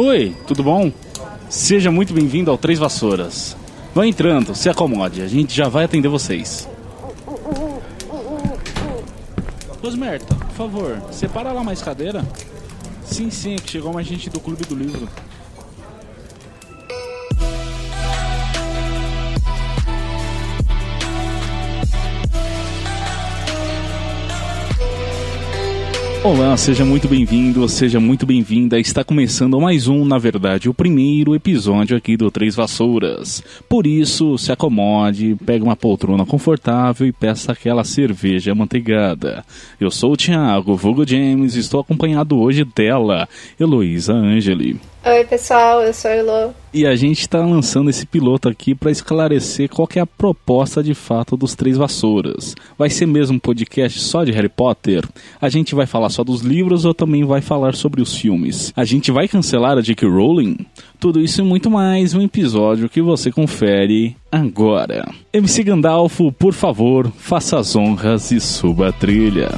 Oi, tudo bom? Seja muito bem-vindo ao Três Vassouras. Vá entrando, se acomode, a gente já vai atender vocês. Rosmerta, por favor, separa lá mais cadeira. Sim, é que chegou mais gente do Clube do Livro. Olá, seja muito bem-vindo, seja muito bem-vinda. Está começando mais na verdade, o primeiro episódio aqui do Três Vassouras. Por isso, se acomode, pegue uma poltrona confortável e peça aquela cerveja amanteigada. Eu sou o Thiago, vulgo James, e estou acompanhado hoje dela, Heloísa Angeli. Oi pessoal, eu sou a Elo. E a gente está lançando esse piloto aqui para esclarecer qual que é a proposta de fato dos Três Vassouras. Vai ser mesmo um podcast só de Harry Potter? A gente vai falar só dos livros ou também vai falar sobre os filmes? A gente vai cancelar a J.K. Rowling? Tudo isso e muito mais um episódio que você confere agora. MC Gandalfo, por favor, faça as honras e suba a trilha.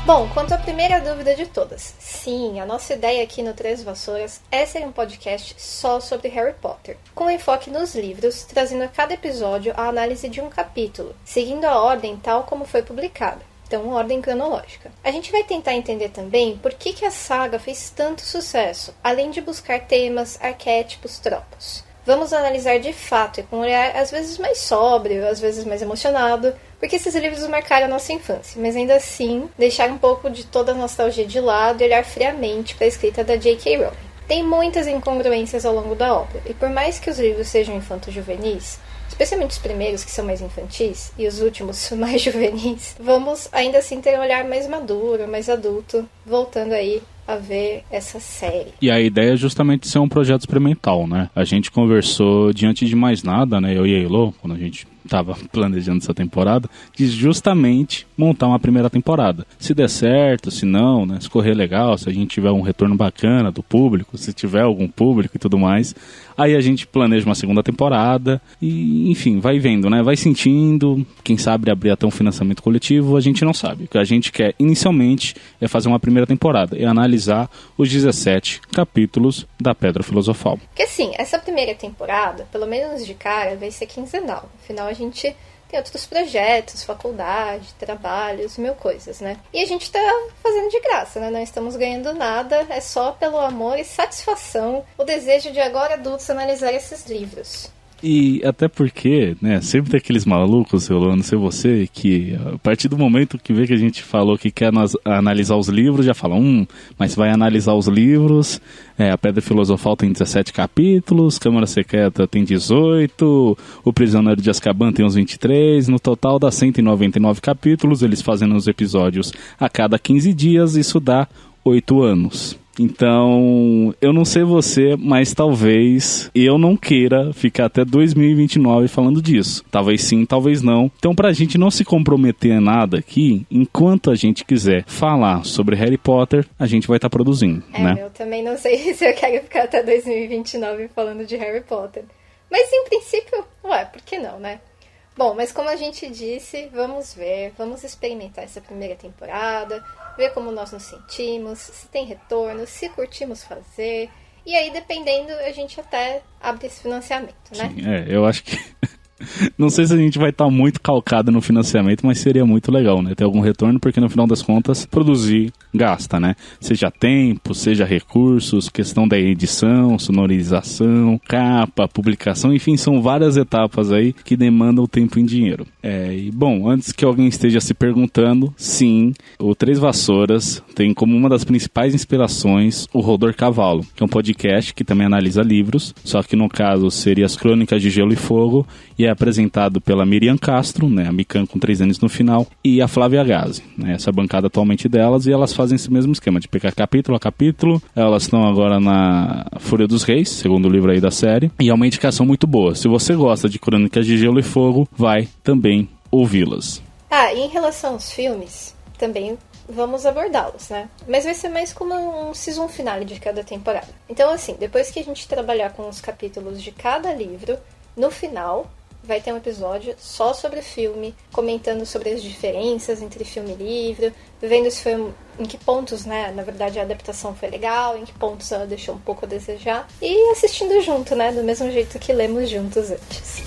Bom, quanto à primeira dúvida de todas, sim, a nossa ideia aqui no Três Vassouras é ser um podcast só sobre Harry Potter, com enfoque nos livros, trazendo a cada episódio a análise de um capítulo, seguindo a ordem tal como foi publicada, então ordem cronológica. A gente vai tentar entender também por que a saga fez tanto sucesso, além de buscar temas, arquétipos, tropos. Vamos analisar de fato e com um olhar às vezes mais sóbrio, às vezes mais emocionado, porque esses livros marcaram a nossa infância, mas ainda assim deixar um pouco de toda a nostalgia de lado e olhar friamente para a escrita da J.K. Rowling. Tem muitas incongruências ao longo da obra, e por mais que os livros sejam infanto-juvenis, especialmente os primeiros que são mais infantis e os últimos mais juvenis, vamos ainda assim ter um olhar mais maduro, mais adulto, voltando aí a ver essa série. E a ideia é justamente ser um projeto experimental, né? A gente conversou, diante de mais nada, né? Eu e a Elo, quando a gente estava planejando essa temporada, de justamente montar uma primeira temporada. Se der certo, se não, né? Se correr legal, se a gente tiver um retorno bacana do público, se tiver algum público e tudo mais, aí a gente planeja uma segunda temporada e, enfim, vai vendo, né? Vai sentindo, quem sabe abrir até um financiamento coletivo, a gente não sabe. O que a gente quer, inicialmente, é fazer uma primeira temporada e analisar os 17 capítulos da Pedra Filosofal. Porque assim, essa primeira temporada, pelo menos de cara, vai ser quinzenal. Afinal, a gente tem outros projetos, faculdade, trabalhos, mil coisas, né? E a gente tá fazendo de graça, né? Não estamos ganhando nada, é só pelo amor e satisfação, o desejo de agora adultos analisar esses livros. E até porque, né, sempre tem aqueles malucos, eu não sei você, que a partir do momento que vê que a gente falou que quer analisar os livros, já fala, mas vai analisar os livros, a Pedra Filosofal tem 17 capítulos, Câmara Secreta tem 18, O Prisioneiro de Azkaban tem uns 23, no total dá 199 capítulos, eles fazendo os episódios a cada 15 dias, isso dá 8 anos. Então, eu não sei você, mas talvez eu não queira ficar até 2029 falando disso. Talvez sim, talvez não. Então, pra gente não se comprometer a nada aqui, enquanto a gente quiser falar sobre Harry Potter, a gente vai estar produzindo, né? Eu também não sei se eu quero ficar até 2029 falando de Harry Potter. Mas, em princípio, por que não, né? Bom, mas como a gente disse, vamos ver, vamos experimentar essa primeira temporada, ver como nós nos sentimos, se tem retorno, se curtimos fazer, e aí dependendo a gente até abre esse financiamento, né? Sim, eu acho que... Não sei se a gente vai estar muito calcado no financiamento, mas seria muito legal, né? Ter algum retorno, porque no final das contas, produzir gasta, né? Seja tempo, seja recursos, questão da edição, sonorização, capa, publicação, enfim, são várias etapas aí que demandam tempo e dinheiro. E bom, antes que alguém esteja se perguntando, sim, o Três Vassouras tem como uma das principais inspirações o Rodor Cavalo, que é um podcast que também analisa livros, só que no caso seria as Crônicas de Gelo e Fogo, e é apresentado pela Miriam Castro, né, a Mikan com 3 anos no final, e a Flávia Gazi, né, essa bancada atualmente delas, e elas fazem esse mesmo esquema de pegar capítulo a capítulo. Elas estão agora na Fúria dos Reis, segundo livro aí da série, e é uma indicação muito boa. Se você gosta de Crônicas de Gelo e Fogo, vai também ouvi-las. E em relação aos filmes, também vamos abordá-los, né? Mas vai ser mais como um season finale de cada temporada. Então, assim, depois que a gente trabalhar com os capítulos de cada livro, no final, vai ter um episódio só sobre filme, comentando sobre as diferenças entre filme e livro, vendo se foi em que pontos, né, na verdade a adaptação foi legal, em que pontos ela deixou um pouco a desejar, e assistindo junto, né, do mesmo jeito que lemos juntos antes.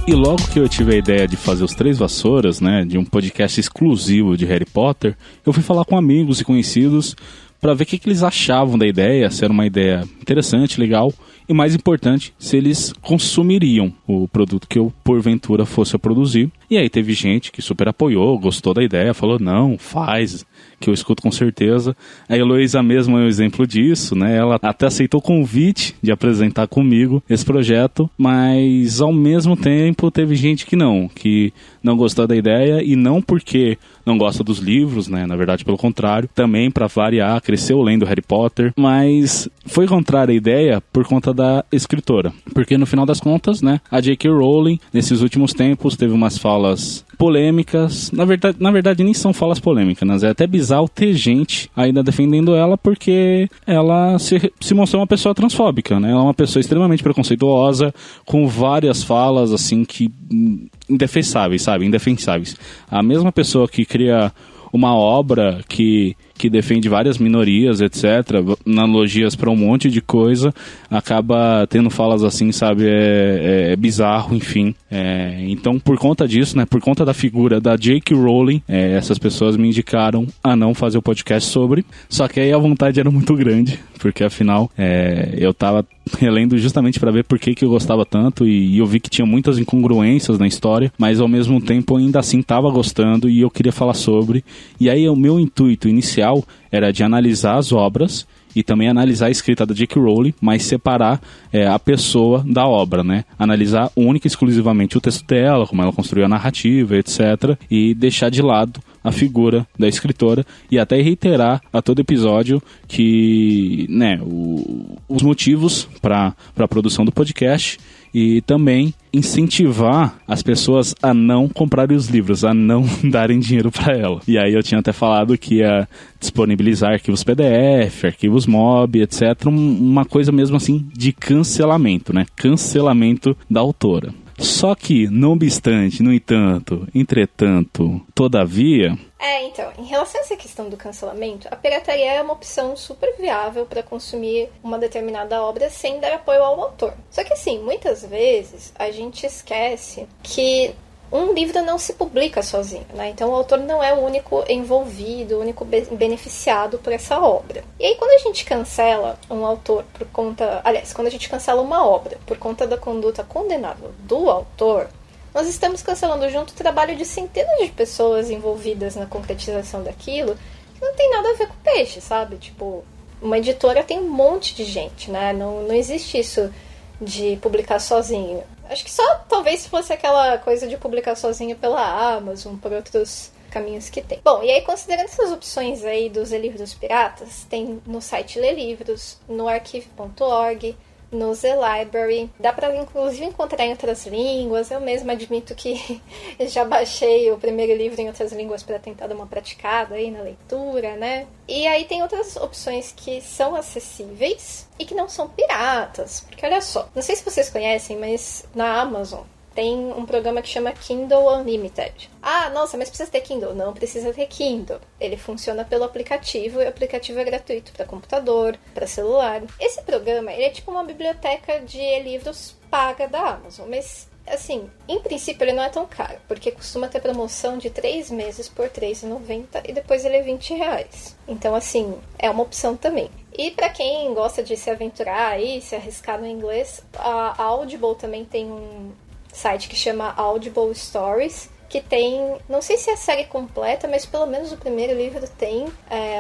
E logo que eu tive a ideia de fazer os Três Vassouras, né, de um podcast exclusivo de Harry Potter, eu fui falar com amigos e conhecidos para ver o que eles achavam da ideia, se era uma ideia interessante, legal, e mais importante, se eles consumiriam o produto que eu, porventura, fosse a produzir. E aí teve gente que super apoiou, gostou da ideia, falou, não, faz, que eu escuto com certeza. A Heloísa mesmo é um exemplo disso, né? Ela até aceitou o convite de apresentar comigo esse projeto, mas ao mesmo tempo teve gente que não gostou da ideia, e não porque não gosta dos livros, né? Na verdade, pelo contrário, também para variar, cresceu lendo Harry Potter, mas foi contrária a ideia por conta da escritora. Porque no final das contas, né, a J.K. Rowling, nesses últimos tempos, teve umas falas polêmicas. Na verdade nem são falas polêmicas, né? É até bizarro ter gente ainda defendendo ela, porque ela se mostrou uma pessoa transfóbica, né? Ela é uma pessoa extremamente preconceituosa, com várias falas, assim, que indefensáveis, sabe? Indefensáveis. A mesma pessoa que cria uma obra que defende várias minorias, etc., analogias para um monte de coisa, acaba tendo falas assim, sabe, é bizarro, enfim. Então, por conta disso, né, por conta da figura da J.K. Rowling, essas pessoas me indicaram a não fazer o podcast sobre, só que aí a vontade era muito grande, porque afinal, eu tava relendo justamente para ver por que eu gostava tanto, e eu vi que tinha muitas incongruências na história, mas ao mesmo tempo ainda assim tava gostando e eu queria falar sobre. E aí o meu intuito inicial era de analisar as obras e também analisar a escrita da J.K. Rowling, mas separar a pessoa da obra, né? Analisar única e exclusivamente o texto dela, como ela construiu a narrativa, etc. E deixar de lado a figura da escritora, e até reiterar a todo episódio que, né, os motivos para a produção do podcast, e também incentivar as pessoas a não comprarem os livros, a não darem dinheiro para ela. E aí eu tinha até falado que ia disponibilizar arquivos PDF, arquivos MOB, etc. Uma coisa mesmo assim de cancelamento, né? Cancelamento da autora. Só que, não obstante, no entanto, entretanto, todavia... Então, em relação a essa questão do cancelamento, a pirataria é uma opção super viável para consumir uma determinada obra sem dar apoio ao autor. Só que assim, muitas vezes a gente esquece que um livro não se publica sozinho, né? Então o autor não é o único envolvido, o único beneficiado por essa obra. E aí quando a gente cancela um autor por conta... Aliás, quando a gente cancela uma obra por conta da conduta condenável do autor, nós estamos cancelando junto o trabalho de centenas de pessoas envolvidas na concretização daquilo, que não tem nada a ver com peixe, sabe? Tipo, uma editora tem um monte de gente, né? Não existe isso de publicar sozinho. Acho que só talvez fosse aquela coisa de publicar sozinho pela Amazon, por outros caminhos que tem. Bom, e aí considerando essas opções aí dos e-livros piratas, tem no site Lê Livros, no arquive.org, no Z-Library, dá pra inclusive encontrar em outras línguas. Eu mesma admito que já baixei o primeiro livro em outras línguas para tentar dar uma praticada aí na leitura, né? E aí tem outras opções que são acessíveis e que não são piratas, porque olha só, não sei se vocês conhecem, mas na Amazon tem um programa que chama Kindle Unlimited. Ah, nossa, mas precisa ter Kindle? Não precisa ter Kindle. Ele funciona pelo aplicativo, e o aplicativo é gratuito para computador, para celular. Esse programa, ele é tipo uma biblioteca de livros paga da Amazon, mas assim, em princípio ele não é tão caro, porque costuma ter promoção de 3 meses por R$3,90 e depois ele é R$20. Então assim, é uma opção também. E para quem gosta de se aventurar aí, se arriscar no inglês, a Audible também tem um site que chama Audible Stories, que tem, não sei se é a série completa, mas pelo menos o primeiro livro tem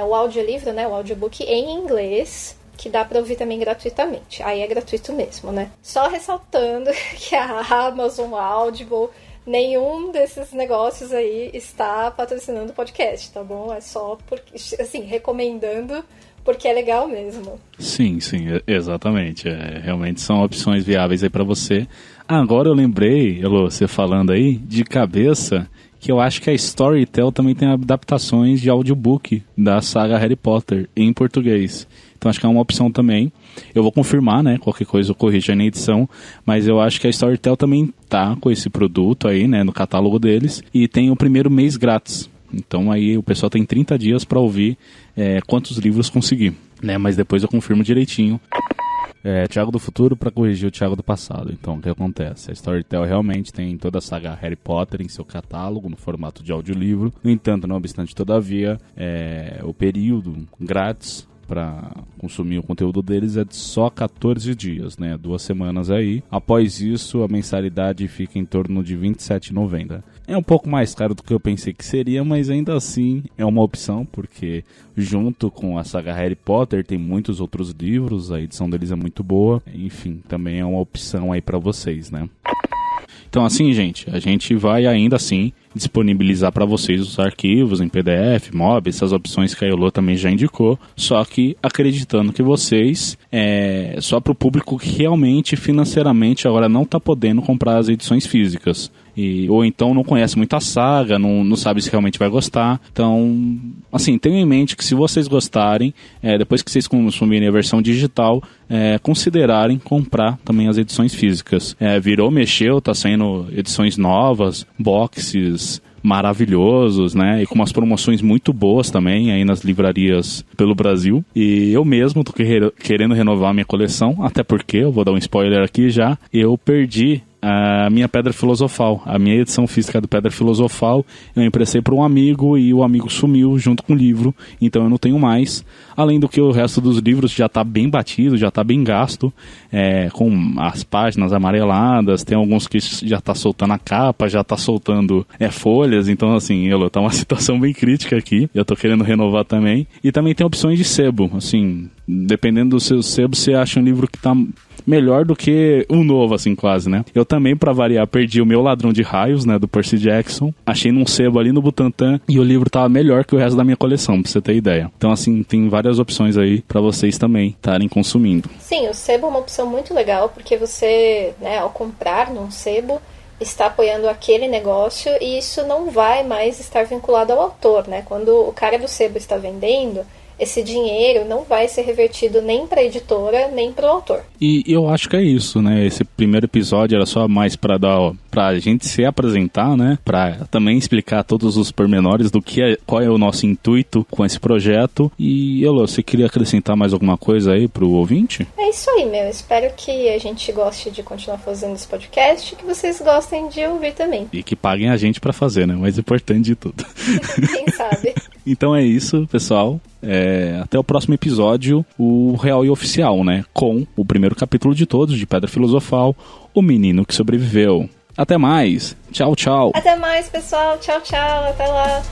o audiolivro, né, o audiobook em inglês, que dá pra ouvir também gratuitamente. Aí é gratuito mesmo, né? Só ressaltando que a Amazon, a Audible, nenhum desses negócios aí está patrocinando o podcast, tá bom? É só, porque, assim, recomendando, porque é legal mesmo. Sim, exatamente. Realmente são opções viáveis aí pra você. Agora eu lembrei, Elô, você falando aí, de cabeça, que eu acho que a Storytel também tem adaptações de audiobook da saga Harry Potter em português. Então acho que é uma opção também. Eu vou confirmar, né? Qualquer coisa eu corrijo aí na edição. Mas eu acho que a Storytel também tá com esse produto aí, né? No catálogo deles. E tem o primeiro mês grátis. Então aí o pessoal tem 30 dias para ouvir quantos livros conseguir, né? Mas depois eu confirmo direitinho. Thiago do futuro para corrigir o Thiago do passado. Então, o que acontece? A Storytel realmente tem toda a saga Harry Potter em seu catálogo, no formato de audiolivro. No entanto, não obstante, todavia, o período grátis para consumir o conteúdo deles é de só 14 dias, né? 2 semanas aí. Após isso, a mensalidade fica em torno de R$ 27,90. É um pouco mais caro do que eu pensei que seria, mas ainda assim é uma opção, porque junto com a saga Harry Potter tem muitos outros livros, a edição deles é muito boa. Enfim, também é uma opção aí para vocês, né? Então assim, gente, a gente vai ainda assim disponibilizar para vocês os arquivos em PDF, MOB, essas opções que a Elô também já indicou, só que acreditando que vocês, só para o público que realmente financeiramente agora não está podendo comprar as edições físicas. Ou então não conhece muito a saga, não sabe se realmente vai gostar. Então, assim, tenham em mente que se vocês gostarem, depois que vocês consumirem a versão digital, considerarem comprar também as edições físicas. Virou, mexeu, tá saindo edições novas, boxes maravilhosos, né? E com umas promoções muito boas também aí nas livrarias pelo Brasil. E eu mesmo tô querendo renovar a minha coleção, até porque, eu vou dar um spoiler aqui já, eu perdi a minha Pedra Filosofal, a minha edição física do Pedra Filosofal. Eu emprestei para um amigo e o amigo sumiu junto com o livro, então eu não tenho mais. Além do que o resto dos livros já está bem batido, já está bem gasto, com as páginas amareladas, tem alguns que já está soltando a capa, já está soltando folhas, então assim, tá uma situação bem crítica aqui, eu estou querendo renovar também. E também tem opções de sebo, assim, dependendo do seu sebo, você acha um livro que está melhor do que um novo, assim, quase, né? Eu também, pra variar, perdi o meu Ladrão de Raios, né, do Percy Jackson. Achei num sebo ali no Butantã e o livro tava melhor que o resto da minha coleção, pra você ter ideia. Então, assim, tem várias opções aí pra vocês também estarem consumindo. Sim, o sebo é uma opção muito legal, porque você, né, ao comprar num sebo, está apoiando aquele negócio e isso não vai mais estar vinculado ao autor, né? Quando o cara do sebo está vendendo, esse dinheiro não vai ser revertido nem para a editora, nem para o autor. E eu acho que é isso, né? Esse primeiro episódio era só mais para a gente se apresentar, né? Para também explicar todos os pormenores do qual é o nosso intuito com esse projeto. E, Elô, você queria acrescentar mais alguma coisa aí pro ouvinte? É isso aí, meu. Espero que a gente goste de continuar fazendo esse podcast e que vocês gostem de ouvir também. E que paguem a gente para fazer, né? O mais importante de tudo. Quem sabe? Então é isso, pessoal. Até o próximo episódio, o Real e Oficial, né? Com o primeiro capítulo de todos, de Pedra Filosofal, O Menino que Sobreviveu. Até mais. Tchau, tchau. Até mais, pessoal. Tchau, tchau. Até lá.